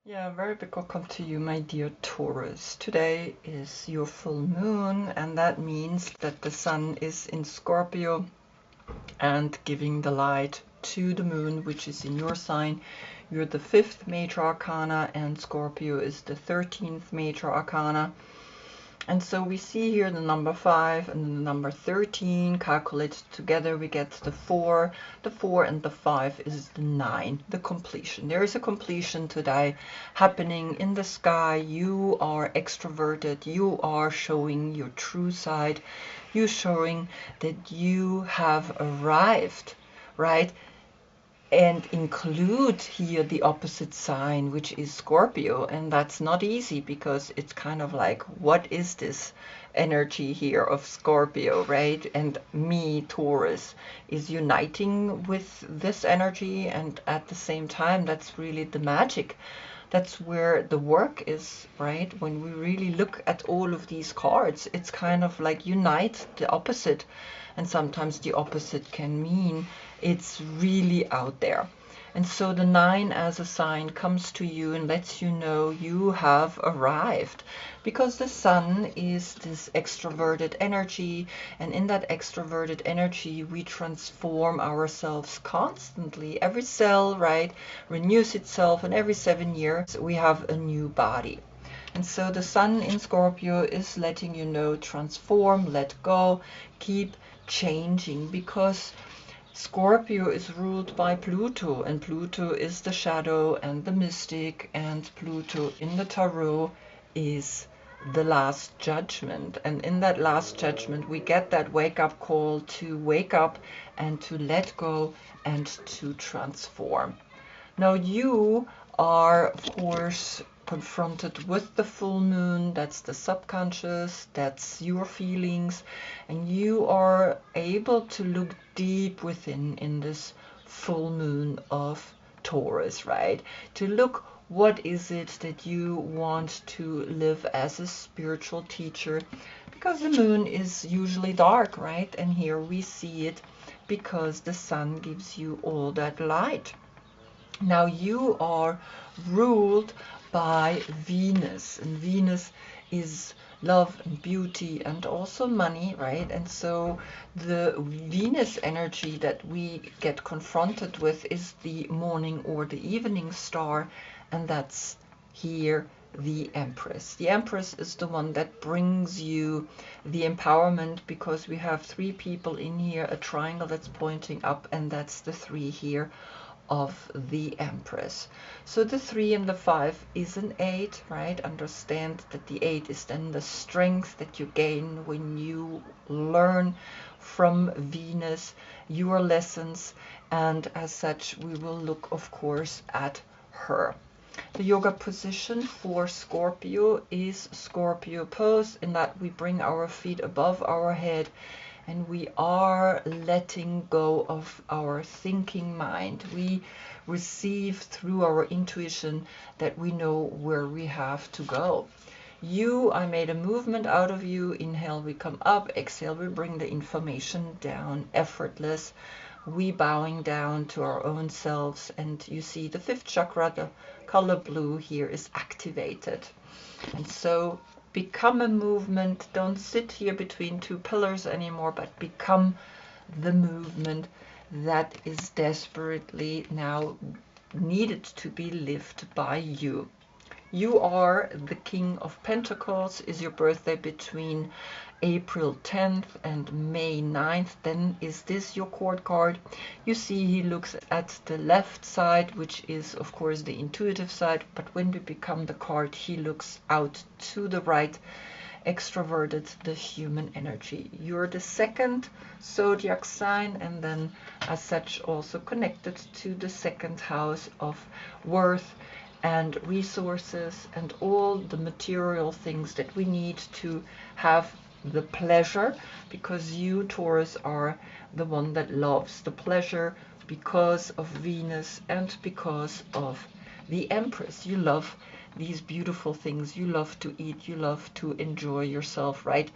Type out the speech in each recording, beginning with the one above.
Yeah, very big welcome to you, my dear Taurus. Today is your full moon, and that means that the sun is in Scorpio and giving the light to the moon, which is in your sign. You're the 5th major arcana, and Scorpio is the 13th major arcana. And so we see here the number 5 and the number 13 calculated together. We get the 4. The 4 and the 5 is the 9, the completion. There is a completion today happening in the sky. You are extroverted. You are showing your true side. You're showing that you have arrived, right? And include here the opposite sign, which is Scorpio. And that's not easy because it's kind of like, what is this energy here of Scorpio, right? And me, Taurus, is uniting with this energy. And at the same time, that's really the magic. That's where the work is, right? When we really look at all of these cards, it's kind of like unite the opposite. And sometimes the opposite can mean it's really out there. And so the 9 as a sign comes to you and lets you know you have arrived, because the sun is this extroverted energy, and in that extroverted energy we transform ourselves constantly. Every cell, right, renews itself, and every 7 years we have a new body. And so the sun in Scorpio is letting you know, transform, let go, keep changing, because Scorpio is ruled by Pluto, and Pluto is the shadow and the mystic, and Pluto in the tarot is the last judgment. And in that last judgment we get that wake-up call to wake up and to let go and to transform. Now you are, of course, confronted with the full moon. That's the subconscious, that's your feelings, and you are able to look deep within in this full moon of Taurus, right? To look, what is it that you want to live as a spiritual teacher? Because the moon is usually dark, right? And here we see it because the sun gives you all that light. Now you are ruled by Venus, and Venus is love and beauty and also money, right? And so the Venus energy that we get confronted with is the morning or the evening star, and that's here the Empress. The Empress is the one that brings you the empowerment, because we have 3 people in here, a triangle that's pointing up, and that's the 3 here of the Empress. So the 3 and the 5 is an 8, right? Understand that the 8 is then the strength that you gain when you learn from Venus your lessons, and as such we will look, of course, at her. The yoga position for Scorpio is Scorpio pose, in that we bring our feet above our head and we are letting go of our thinking mind. We receive through our intuition that we know where we have to go. You, I made a movement out of you. Inhale, we come up. Exhale, we bring the information down, effortless. We bowing down to our own selves. And you see the 5th chakra, the color blue here, is activated. And so become a movement. Don't sit here between 2 pillars anymore, but become the movement that is desperately now needed to be lived by you. You are the King of Pentacles. Is your birthday between April 10th and May 9th, then is this your court card. You see he looks at the left side, which is of course the intuitive side, but when we become the card, he looks out to the right, extroverted, the human energy. You're the 2nd zodiac sign, and then as such also connected to the 2nd house of worth and resources and all the material things that we need to have the pleasure, because you, Taurus, are the one that loves the pleasure because of Venus and because of the Empress. You love these beautiful things. You love to eat. You love to enjoy yourself, right?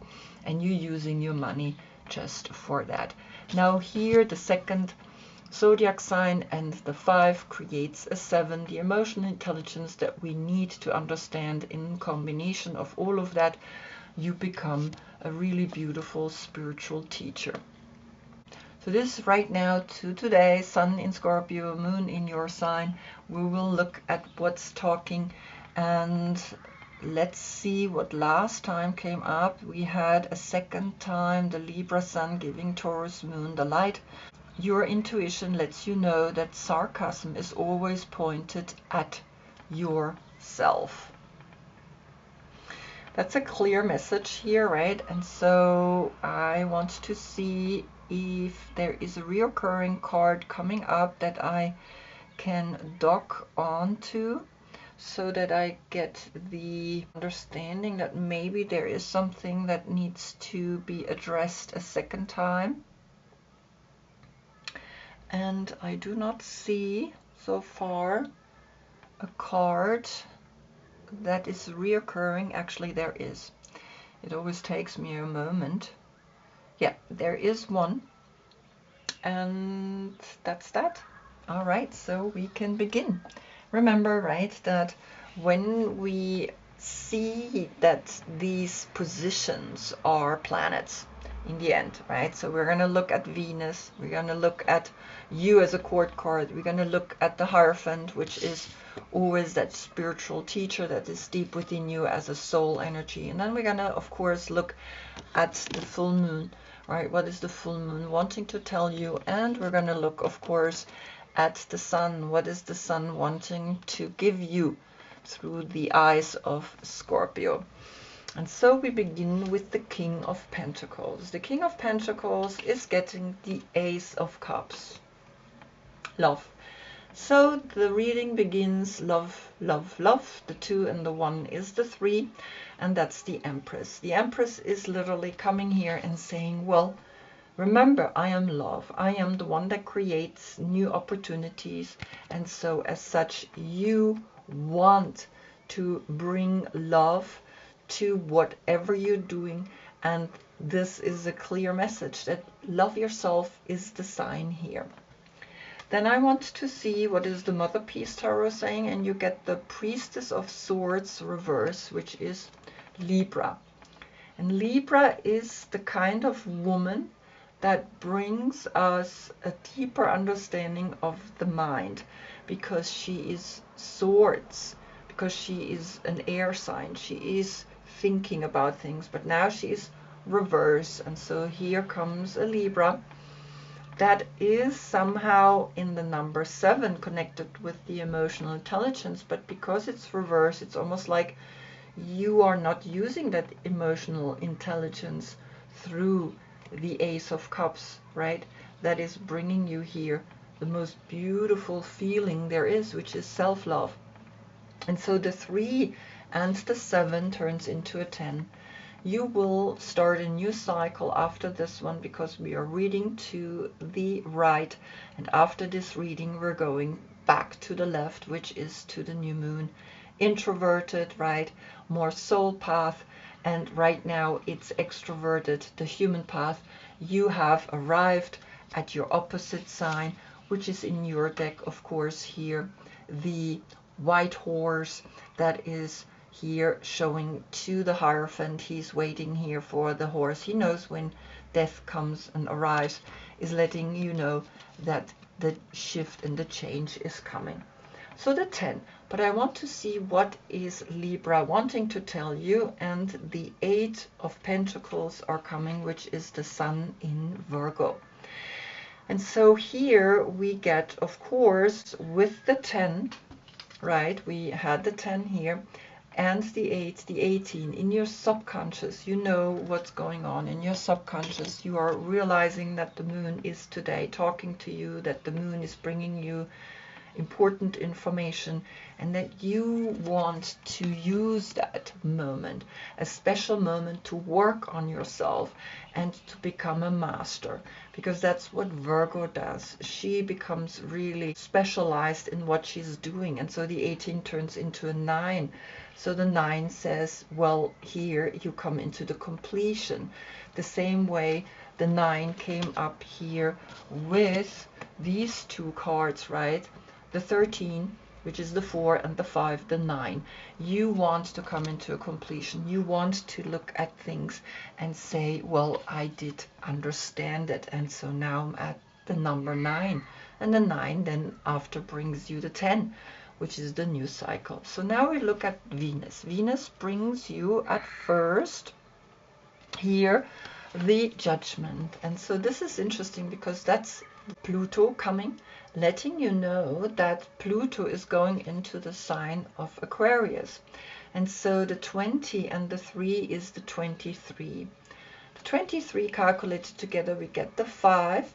And you're using your money just for that. Now here, the 2nd zodiac sign, and the 5 creates a 7, the emotional intelligence that we need to understand. In combination of all of that, you become a really beautiful spiritual teacher. So this is right now to today, Sun in Scorpio, Moon in your sign. We will look at what's talking, and let's see what last time came up. We had a second time the Libra Sun giving Taurus Moon the light. Your intuition lets you know that sarcasm is always pointed at yourself. That's a clear message here, right? And so I want to see if there is a reoccurring card coming up that I can dock onto, so that I get the understanding that maybe there is something that needs to be addressed a second time. And I do not see so far a card that is reoccurring. Actually, there is. It always takes me a moment. Yeah, there is one. And that's that. All right, so we can begin. Remember, right, that when we see that these positions are planets in the end, right? So we're going to look at Venus, we're going to look at you as a court card, we're going to look at the Hierophant, which is always that spiritual teacher that is deep within you as a soul energy. And then we're going to, of course, look at the full moon, right? What is the full moon wanting to tell you? And we're going to look, of course, at the sun. What is the sun wanting to give you through the eyes of Scorpio? And so we begin with the King of Pentacles. The King of Pentacles is getting the Ace of Cups. Love. So the reading begins love, love, love. The 2 and the 1 is the 3, and that's the Empress. The Empress is literally coming here and saying, well, remember, I am love. I am the one that creates new opportunities. And so as such, you want to bring love to whatever you're doing. And this is a clear message that love yourself is the sign here. Then I want to see what is the Mother Piece Tarot saying, and you get the Priestess of Swords reverse, which is Libra. And Libra is the kind of woman that brings us a deeper understanding of the mind, because she is swords, because she is an air sign. She is thinking about things, but now she is reverse. And so here comes a Libra that is somehow in the number 7 connected with the emotional intelligence, but because it's reverse, it's almost like you are not using that emotional intelligence through the Ace of Cups, right? That is bringing you here the most beautiful feeling there is, which is self-love. And so the 3 and the 7 turns into a 10. You will start a new cycle after this one, because we are reading to the right, and after this reading we're going back to the left, which is to the new moon. Introverted, right? More soul path. And right now it's extroverted, the human path. You have arrived at your opposite sign, which is in your deck, of course, here the white horse that is here showing to the Hierophant. He's waiting here for the horse. He knows when death comes and arrives, is letting you know that the shift and the change is coming. So the 10. But I want to see what is Libra wanting to tell you, and the 8 of Pentacles are coming, which is the Sun in Virgo. And so here we get, of course, with the 10, right? We had the 10 here, and the 8, the 18. In your subconscious, you know what's going on. In your subconscious, you are realizing that the moon is today talking to you, that the moon is bringing you important information, and that you want to use that moment, a special moment, to work on yourself and to become a master, because that's what Virgo does. She becomes really specialized in what she's doing. And so the 18 turns into a 9. So the 9 says, well, here you come into the completion. The same way the 9 came up here with these two cards, right? The 13, which is the 4, and the 5, the 9. You want to come into a completion. You want to look at things and say, well, I did understand it, and so now I'm at the number 9. And the 9 then after brings you the 10, which is the new cycle. So now we look at Venus. Venus brings you at first here the Judgment. And so this is interesting because that's Pluto coming, letting you know that Pluto is going into the sign of Aquarius. And so the 20 and the 3 is the 23. The 23 calculated together, we get the 5.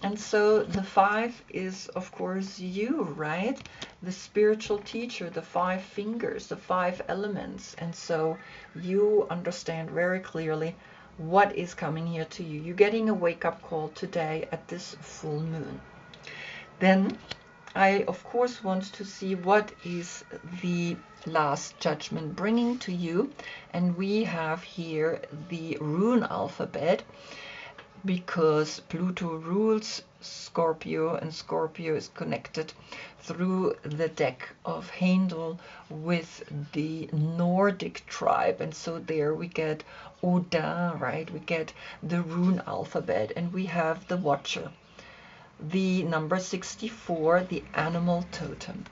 And so the 5 is, of course, you, right? The spiritual teacher, the 5 fingers, the 5 elements. And so you understand very clearly what is coming here to you. You're getting a wake-up call today at this full moon. Then I, of course, want to see what is the last judgment bringing to you. And we have here the rune alphabet, because Pluto rules Scorpio, and Scorpio is connected through the deck of Handel with the Nordic tribe. And so there we get Odin, right? We get the rune alphabet, and we have the Watcher. The number 64, the animal totem.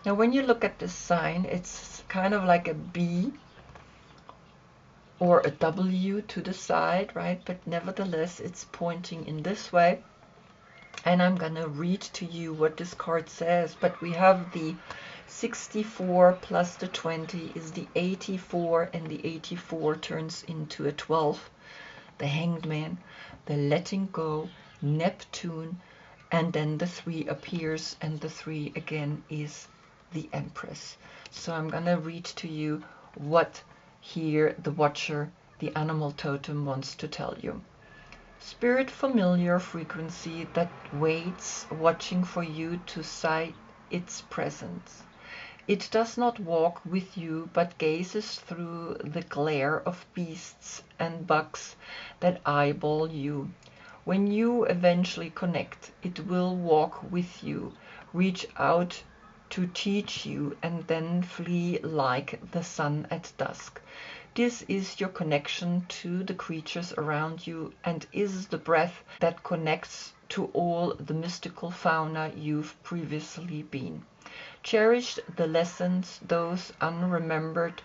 Now when you look at this sign, it's kind of like a B or a W to the side, right? But nevertheless, it's pointing in this way. And I'm gonna read to you what this card says. But we have the 64 plus the 20 is the 84, and the 84 turns into a 12. The Hanged Man, the letting go, Neptune, and then the 3 appears, and the 3 again is the Empress. So I'm gonna read to you what here the Watcher, the animal totem, wants to tell you. Spirit familiar frequency that waits, watching for you to sight its presence. It does not walk with you, but gazes through the glare of beasts and bugs that eyeball you. When you eventually connect, it will walk with you, reach out to teach you, and then flee like the sun at dusk. This is your connection to the creatures around you, and is the breath that connects to all the mystical fauna you've previously been. Cherish the lessons those unremembered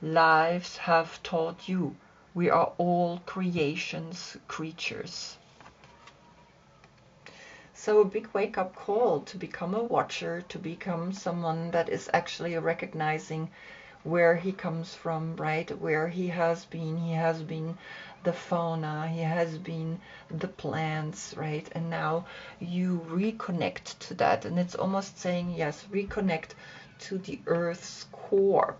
lives have taught you. We are all creation's creatures. So a big wake-up call to become a watcher, to become someone that is actually recognizing where he comes from, right? Where he has been. He has been the fauna, he has been the plants, right? And now you reconnect to that. And it's almost saying, yes, reconnect to the Earth's core,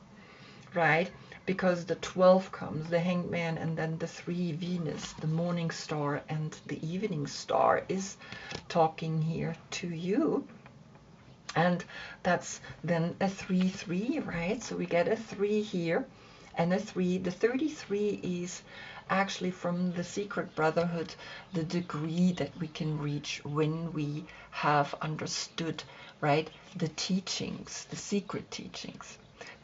right? Because the 12 comes, the Hanged Man, and then the 3, Venus, the morning star and the evening star, is talking here to you. And that's then a 3-3, right? So we get a 3 here and a 3. The 33 is actually from the Secret Brotherhood, the degree that we can reach when we have understood, right, the teachings, the secret teachings.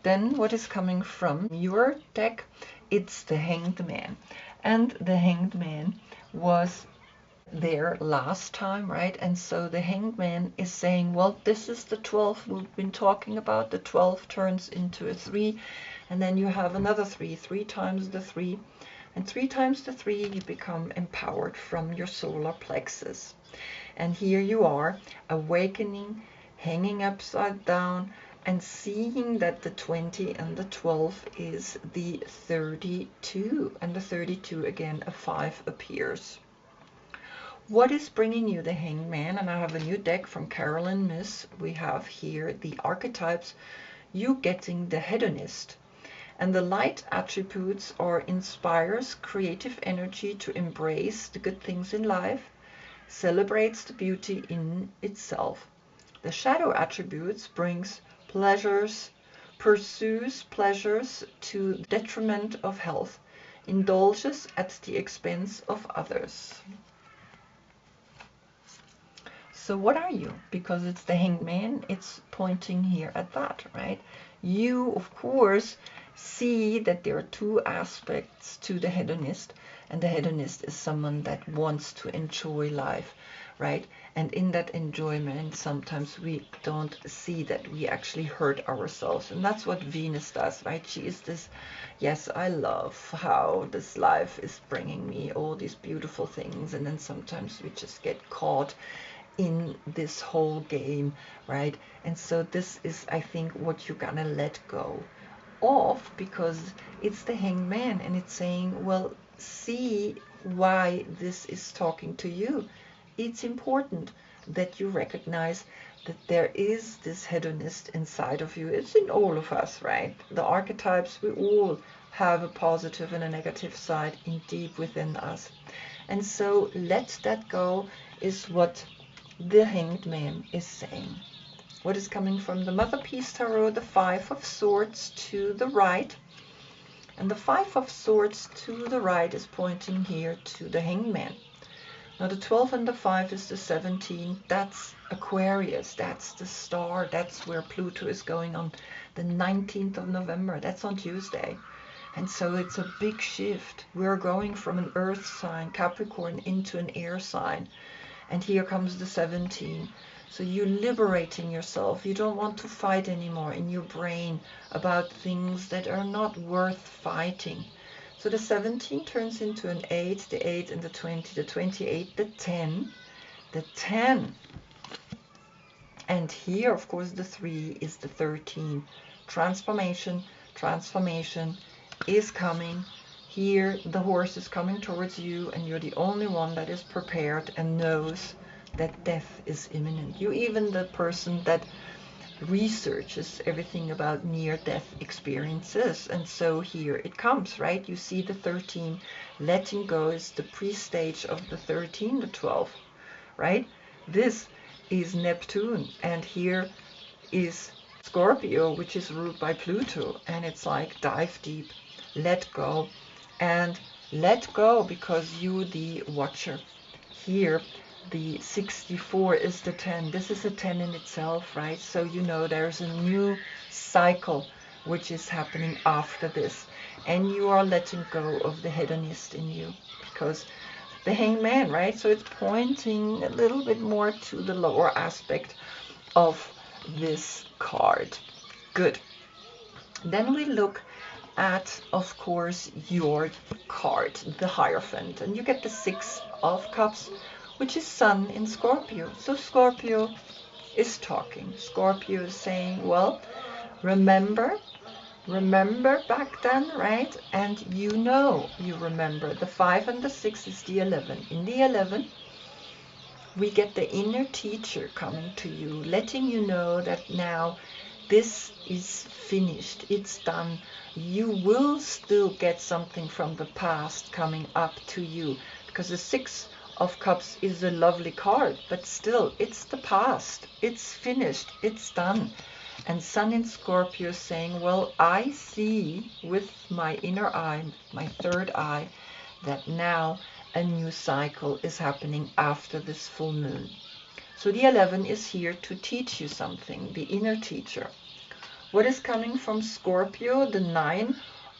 Then what is coming from your deck? It's the Hanged Man. And the Hanged Man was there last time, right? And so the Hanged Man is saying, well, this is the 12 we've been talking about. The 12 turns into a 3, and then you have another 3, 3 times the 3, and 3 times the 3 you become empowered from your solar plexus. And here you are, awakening, hanging upside down, and seeing that the 20 and the 12 is the 32, and the 32 again, a 5 appears. What is bringing you the Hanged Man? And I have a new deck from Carolyn Miss. We have here the archetypes. You getting the hedonist. And the light attributes are inspires creative energy to embrace the good things in life, celebrates the beauty in itself. The shadow attributes brings pleasures, pursues pleasures to the detriment of health, indulges at the expense of others. So what are you? Because it's the Hanged Man, it's pointing here at that, right? You, of course, see that there are two aspects to the hedonist, and the hedonist is someone that wants to enjoy life, right? And in that enjoyment, sometimes we don't see that we actually hurt ourselves. And that's what Venus does, right? She is this, yes, I love how this life is bringing me all these beautiful things. And then sometimes we just get caught in this whole game, right? And so this is, I think, what you're gonna let go of, because it's the Hanged Man, and it's saying, well, see why this is talking to you. It's important that you recognize that there is this hedonist inside of you. It's in all of us, right? The archetypes, we all have a positive and a negative side in deep within us. And so let that go is what the Hanged Man is saying. What is coming from the Mother Peace Tarot? The Five of Swords to the right. And the Five of Swords to the right is pointing here to the Hanged Man. Now the 12 and the 5 is the 17. That's Aquarius. That's the star. That's where Pluto is going on the 19th of November. That's on Tuesday. And so it's a big shift. We're going from an earth sign, Capricorn, into an air sign. And here comes the 17. So you're liberating yourself. You don't want to fight anymore in your brain about things that are not worth fighting. So the 17 turns into an 8, the 8 and the 20, the 28, the 10, the 10. And here, of course, the 3 is the 13. Transformation, transformation is coming. Here, the horse is coming towards you, and you're the only one that is prepared and knows that death is imminent. You're even the person that researches everything about near-death experiences. And so here it comes, right? You see the 13. Letting go is the pre-stage of the 13, the 12, right? This is Neptune, and here is Scorpio, which is ruled by Pluto. And it's like, dive deep, let go, and let go, because you the watcher. Here the 64 is the 10. This is a 10 in itself, right? So you know there's a new cycle which is happening after this, and you are letting go of the hedonist in you, because the Hanged Man, right? So it's pointing a little bit more to the lower aspect of this card. Good. Then we look at, of course, your card, the Hierophant, and you get the 6 of Cups, which is Sun in Scorpio. So Scorpio is talking. Scorpio is saying, well, remember back then, right? And you remember. The 5 and the 6 is the 11. In the 11, we get the inner teacher coming to you, letting you know that now this is finished. It's done. You will still get something from the past coming up to you, because the 6 of Cups is a lovely card, but still, it's the past. It's finished. It's done. And Sun in Scorpio saying, well, I see with my inner eye, my third eye, that now a new cycle is happening after this full moon. So the 11 is here to teach you something, the inner teacher. What is coming from Scorpio? The 9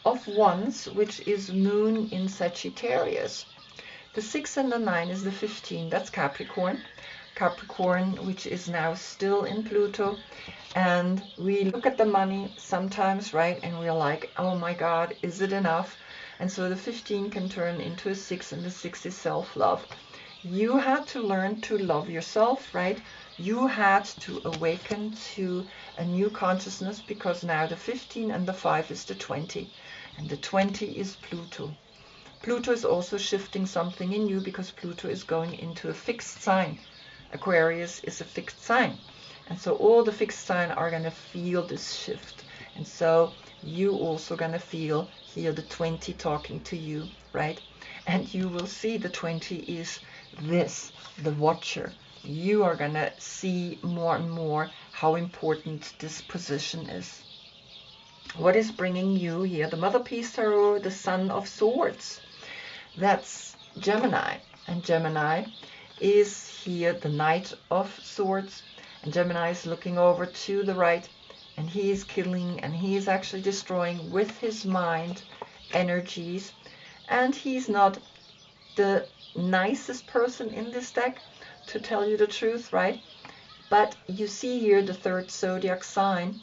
of Wands, which is Moon in Sagittarius. The 6 and the 9 is the 15, that's Capricorn. Capricorn, which is now still in Pluto. And we look at the money sometimes, right? And we're like, oh my God, is it enough? And so the 15 can turn into a 6, and the 6 is self-love. You had to learn to love yourself, right? You had to awaken to a new consciousness, because now the 15 and the 5 is the 20. And the 20 is Pluto. Pluto is also shifting something in you, because Pluto is going into a fixed sign. Aquarius is a fixed sign. And so all the fixed sign are going to feel this shift. And so you also going to feel here the 20 talking to you, right? And you will see the 20 is this, the watcher. You are going to see more and more how important this position is. What is bringing you here? The Mother Peace Tarot, the Sun of Swords. That's Gemini. And Gemini is here the Knight of Swords, and Gemini is looking over to the right, and he is killing, and he is actually destroying with his mind energies, and he's not the nicest person in this deck, to tell you the truth, right? But you see here the third zodiac sign,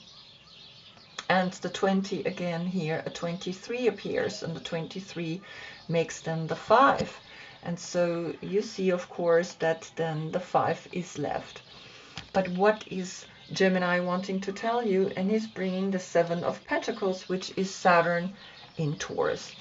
and the 20 again here, a 23 appears, and the 23 makes then the 5. And so you see, of course, that then the 5 is left. But what is Gemini wanting to tell you? And he's bringing the 7 of Pentacles, which is Saturn in Taurus.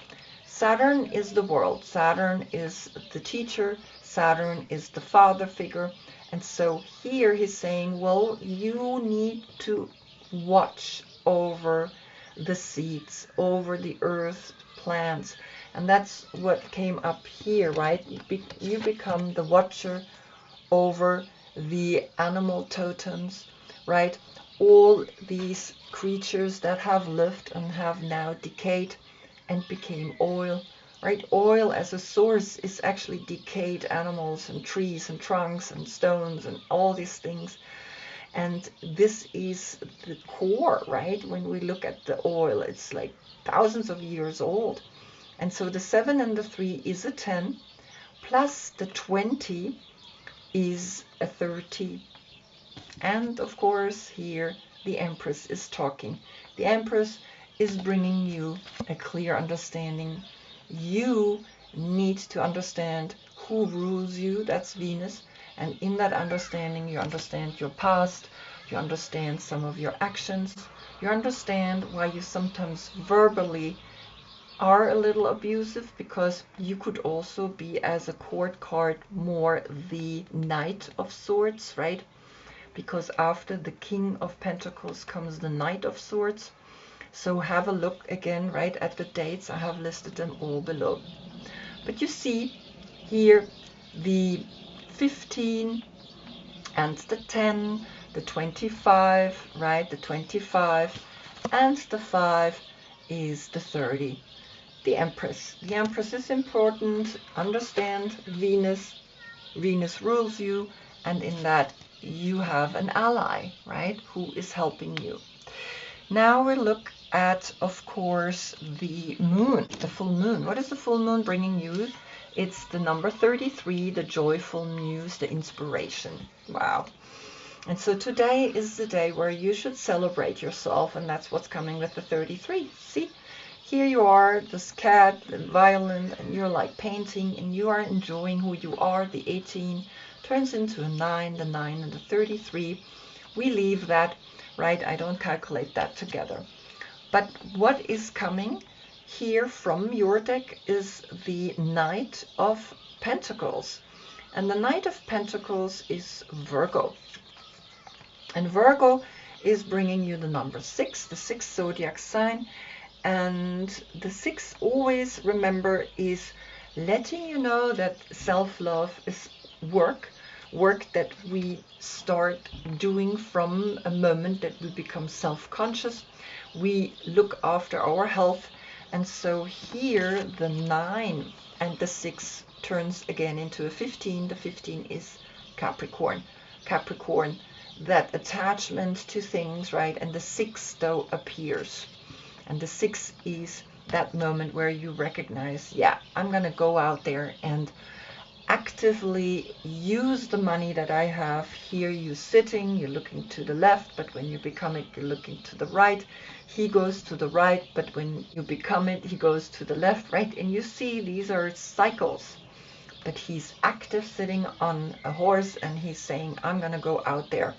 Saturn is the world. Saturn is the teacher. Saturn is the father figure. And so here he's saying, well, you need to watch over the seeds, over the earth, plants. And that's what came up here, right? You become the watcher over the animal totems, right? All these creatures that have lived and have now decayed and became oil, right? Oil as a source is actually decayed animals and trees and trunks and stones and all these things. And this is the core, right? When we look at the oil, it's like thousands of years old. And so the 7 and the 3 is a 10, plus the 20 is a 30. And of course here the Empress is talking. The Empress is bringing you a clear understanding. You need to understand who rules you, that's Venus. And in that understanding, you understand your past, you understand some of your actions, you understand why you sometimes verbally are a little abusive, because you could also be, as a court card, more the Knight of Swords, right? Because after the King of Pentacles comes the Knight of Swords. So have a look again, right, at the dates. I have listed them all below. But you see here the 15 and the 10, the 25, right? The 25 and the 5 is the 30. The Empress. The Empress is important. Understand Venus. Venus rules you, and in that you have an ally, right? Who is helping you. Now we look at, of course, the moon, the full moon. What is the full moon bringing you? It's the number 33, the joyful muse, the inspiration. Wow. And so today is the day where you should celebrate yourself, and that's what's coming with the 33. See, here you are, this cat, the violin, and you're like painting, and you are enjoying who you are. The 18 turns into a 9, the 9 and the 33. We leave that, right? I don't calculate that together. But what is coming here from your deck is the Knight of Pentacles. And the Knight of Pentacles is Virgo. And Virgo is bringing you the number 6, the 6th zodiac sign. And the 6, always remember, is letting you know that self-love is work that we start doing from a moment that we become self-conscious. We look after our health. And so here the 9 and the 6 turns again into a 15. The 15 is Capricorn. Capricorn, that attachment to things, right? And the 6 though appears. And the 6 is that moment where you recognize, yeah, I'm going to go out there and actively use the money that I have. Here you're sitting, you're looking to the left, but when you become it, you're looking to the right. He goes to the right, but when you become it, he goes to the left, right? And you see these are cycles. But he's active, sitting on a horse, and he's saying, I'm going to go out there.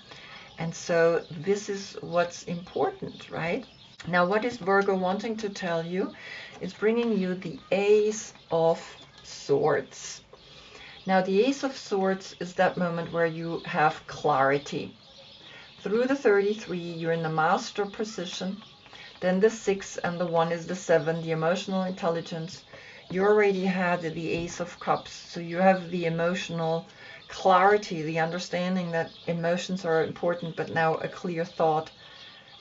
And so this is what's important, right? Now, what is Virgo wanting to tell you? It's bringing you the Ace of Swords. Now, the Ace of Swords is that moment where you have clarity. Through the 33, you're in the master position. Then the 6 and the 1 is the 7, the emotional intelligence. You already had the Ace of Cups, so you have the emotional clarity, the understanding that emotions are important, but now a clear thought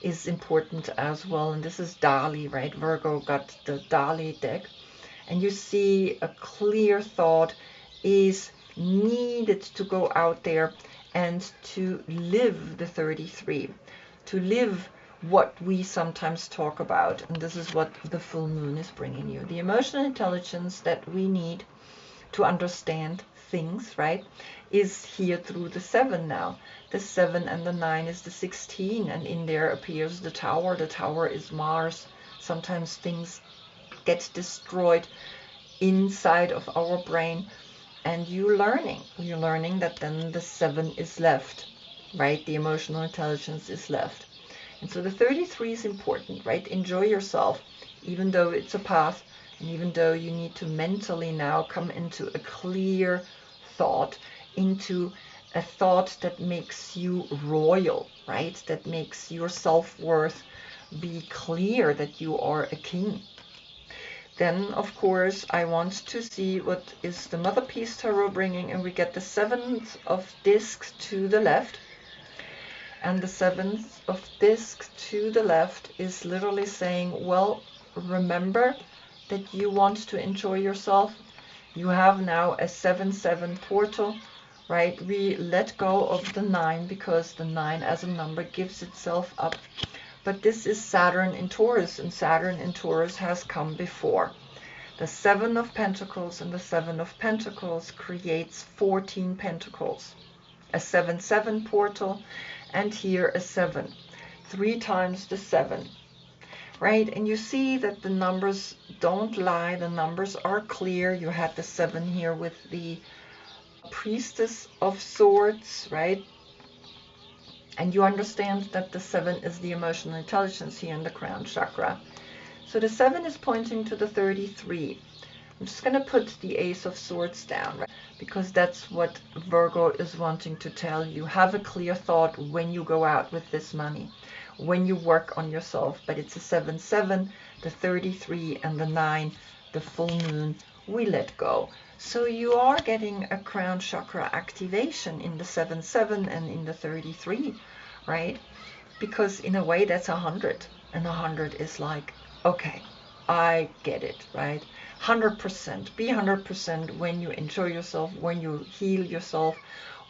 is important as well. And this is Dali, right? Virgo got the Dali deck. And you see a clear thought is needed to go out there and to live the 33, to live what we sometimes talk about. And this is what the full moon is bringing you. The emotional intelligence that we need to understand things, right, is here through the 7 now. The 7 and the 9 is the 16, and in there appears the tower. The tower is Mars. Sometimes things get destroyed inside of our brain, and you're learning that then the 7 is left, right? The emotional intelligence is left. And so the 33 is important, right? Enjoy yourself, even though it's a path, and even though you need to mentally now come into a clear thought, into a thought that makes you royal, right? That makes your self-worth be clear that you are a king. Then, of course, I want to see what is the Mother Peace Tarot bringing, and we get the 7th of discs to the left. And the 7th of discs to the left is literally saying, well, remember that you want to enjoy yourself. You have now a 7-7 portal, right? We let go of the 9 because the 9 as a number gives itself up. But this is Saturn in Taurus, and Saturn in Taurus has come before. The 7 of Pentacles and the 7 of Pentacles creates 14 Pentacles. A 7-7 portal, and here a 7. 3 times the 7. Right? And you see that the numbers don't lie. The numbers are clear. You had the 7 here with the Priestess of Swords, right? And you understand that the 7 is the emotional intelligence here in the crown chakra. So the 7 is pointing to the 33. I'm just going to put the Ace of Swords down, right? Because that's what Virgo is wanting to tell you. Have a clear thought when you go out with this money, when you work on yourself. But it's a 7-7, the 33, and the 9, the full moon. We let go. So you are getting a crown chakra activation in the 7-7 and in the 33, right? Because in a way that's 100, and 100 is like, okay, I get it, right? 100%. Be 100% when you enjoy yourself, when you heal yourself,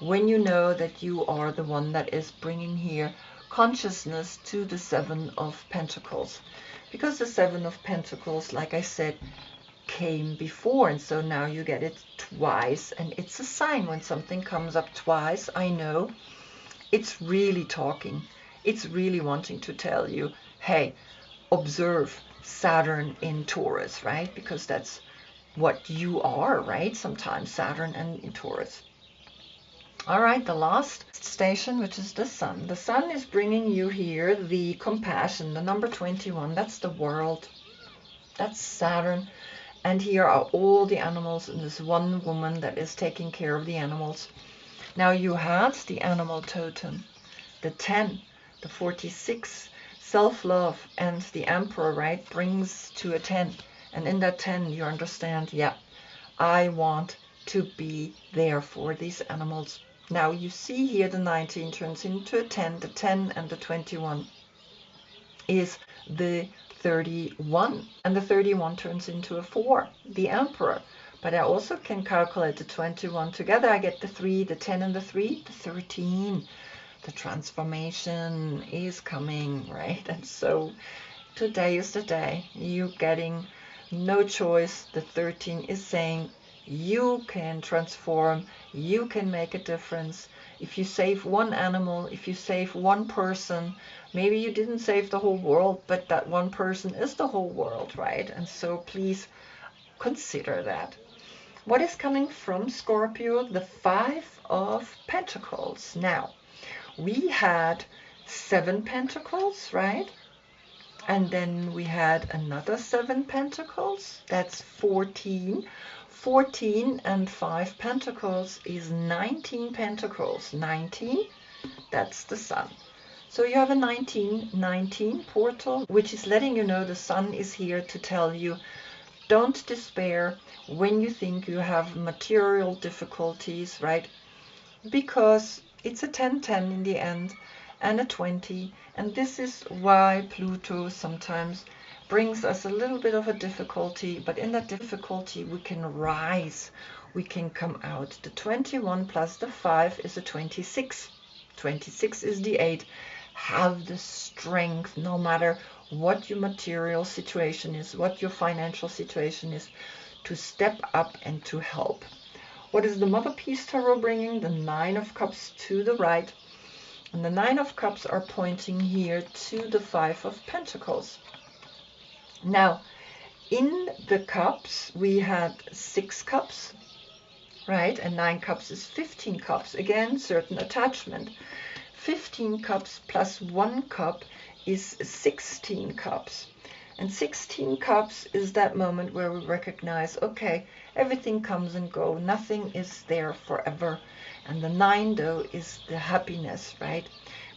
when you know that you are the one that is bringing here consciousness to the 7 of Pentacles. Because the 7 of Pentacles, like I said, came before, and so now you get it twice, and it's a sign when something comes up twice. I know it's really talking, it's really wanting to tell you, hey, observe Saturn in Taurus, right? Because that's what you are, right? Sometimes Saturn and in Taurus. All right, the last station, which is the Sun. The Sun is bringing you here the compassion, the number 21. That's the world, that's Saturn. And here are all the animals, and this one woman that is taking care of the animals. Now you had the animal totem, the 10, the 46, self-love, and the Emperor, right, brings to a 10. And in that 10, you understand, yeah, I want to be there for these animals. Now you see here the 19 turns into a 10. The 10 and the 21 is the 31, and the 31 turns into a 4, the Emperor. But I also can calculate the 21 together. I get the 3, the 10 and the 3, the 13. The transformation is coming, right? And so today is the day. You getting no choice. The 13 is saying you can transform, you can make a difference. If you save one animal, if you save one person, maybe you didn't save the whole world, but that one person is the whole world, right? And so please consider that. What is coming from Scorpio? The 5 of Pentacles. Now, we had 7 Pentacles, right? And then we had another 7 Pentacles. That's 14. 14 and 5 Pentacles is 19 Pentacles. 19, that's the Sun. So you have a 19 portal, which is letting you know the Sun is here to tell you, don't despair when you think you have material difficulties, right? Because it's a 10-10 in the end, and a 20. And this is why Pluto sometimes brings us a little bit of a difficulty, but in that difficulty we can rise, we can come out. The 21 plus the 5 is a 26. 26 is the 8. Have the strength, no matter what your material situation is, what your financial situation is, to step up and to help. What is the Mother Peace Tarot bringing? The 9 of Cups to the right. And the 9 of Cups are pointing here to the 5 of Pentacles. Now, in the cups, we had 6 cups, right? And 9 cups is 15 cups. Again, certain attachment. 15 cups plus 1 cup is 16 cups. And 16 cups is that moment where we recognize, okay, everything comes and goes, nothing is there forever. And the 9, though, is the happiness, right?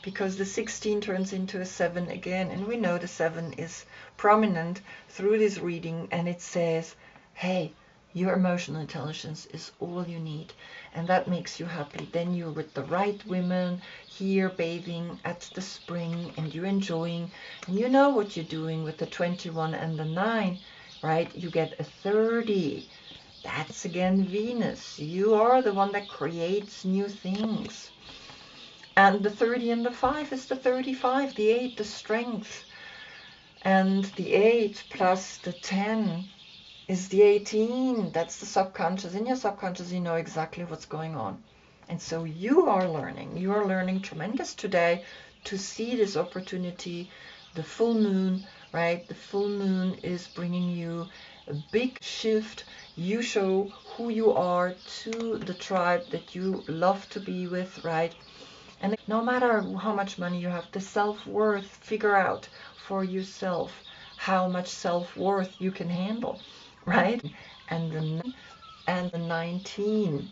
Because the 16 turns into a 7 again, and we know the 7 is prominent through this reading, and it says, hey, your emotional intelligence is all you need, and that makes you happy. Then you're with the right women here bathing at the spring, and you're enjoying, and you know what you're doing with the 21 and the 9, right? You get a 30. That's again Venus. You are the one that creates new things. And the 30 and the 5 is the 35, the 8, the strength. And the 8 plus the 10 is the 18. That's the subconscious. In your subconscious, you know exactly what's going on. And so you are learning tremendous today to see this opportunity. The full moon, right? The full moon is bringing you a big shift. You show who you are to the tribe that you love to be with, right? And no matter how much money you have, the self-worth, figure out for yourself how much self-worth you can handle, right? And the 19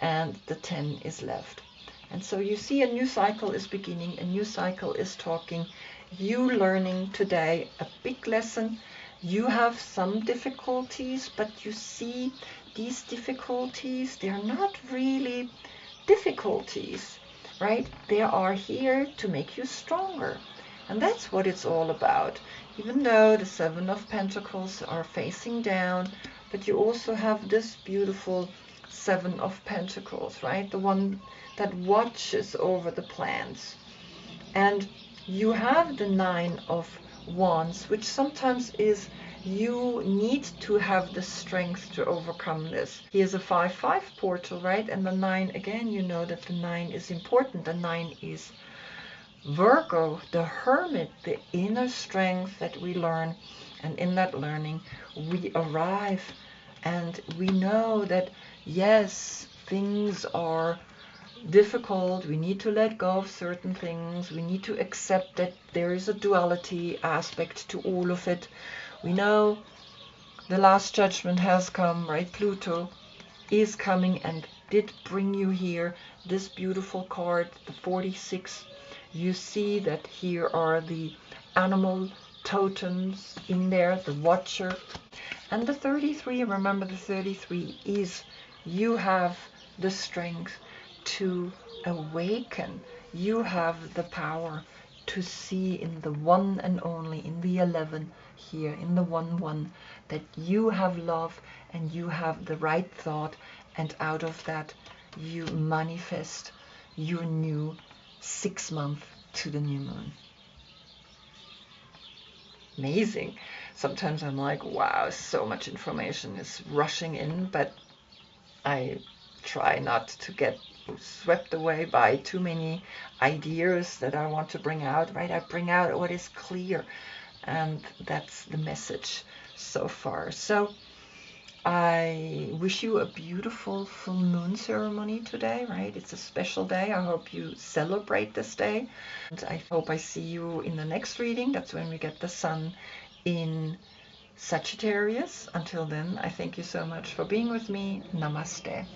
and the 10 is left. And so you see a new cycle is beginning, a new cycle is talking. You learning today a big lesson. You have some difficulties, but you see these difficulties, they're not really difficulties, right? They are here to make you stronger. And that's what it's all about. Even though the 7 of Pentacles are facing down, but you also have this beautiful 7 of Pentacles, right? The one that watches over the plans. And you have the 9 of Wands, which sometimes is you need to have the strength to overcome this. Here's a 5-5 portal, right? And the 9, again, you know that the 9 is important. The 9 is Virgo, the hermit, the inner strength that we learn. And in that learning, we arrive and we know that, yes, things are difficult. We need to let go of certain things. We need to accept that there is a duality aspect to all of it. We know the last judgment has come, right? Pluto is coming and did bring you here this beautiful card, the 46. You see that here are the animal totems in there, the watcher. And the 33, remember the 33 is you have the strength to awaken. You have the power to see in the one and only, in the 11 here, in the 1-1, that you have love and you have the right thought, and out of that you manifest your new 6 month to the new moon. Amazing. Sometimes I'm like, wow, so much information is rushing in, but I try not to get swept away by too many ideas that I want to bring out, right? I bring out what is clear, and that's the message so far. So I wish you a beautiful full moon ceremony today, right? It's a special day. I hope you celebrate this day. And I hope I see you in the next reading. That's when we get the sun in Sagittarius. Until then, I thank you so much for being with me. Namaste.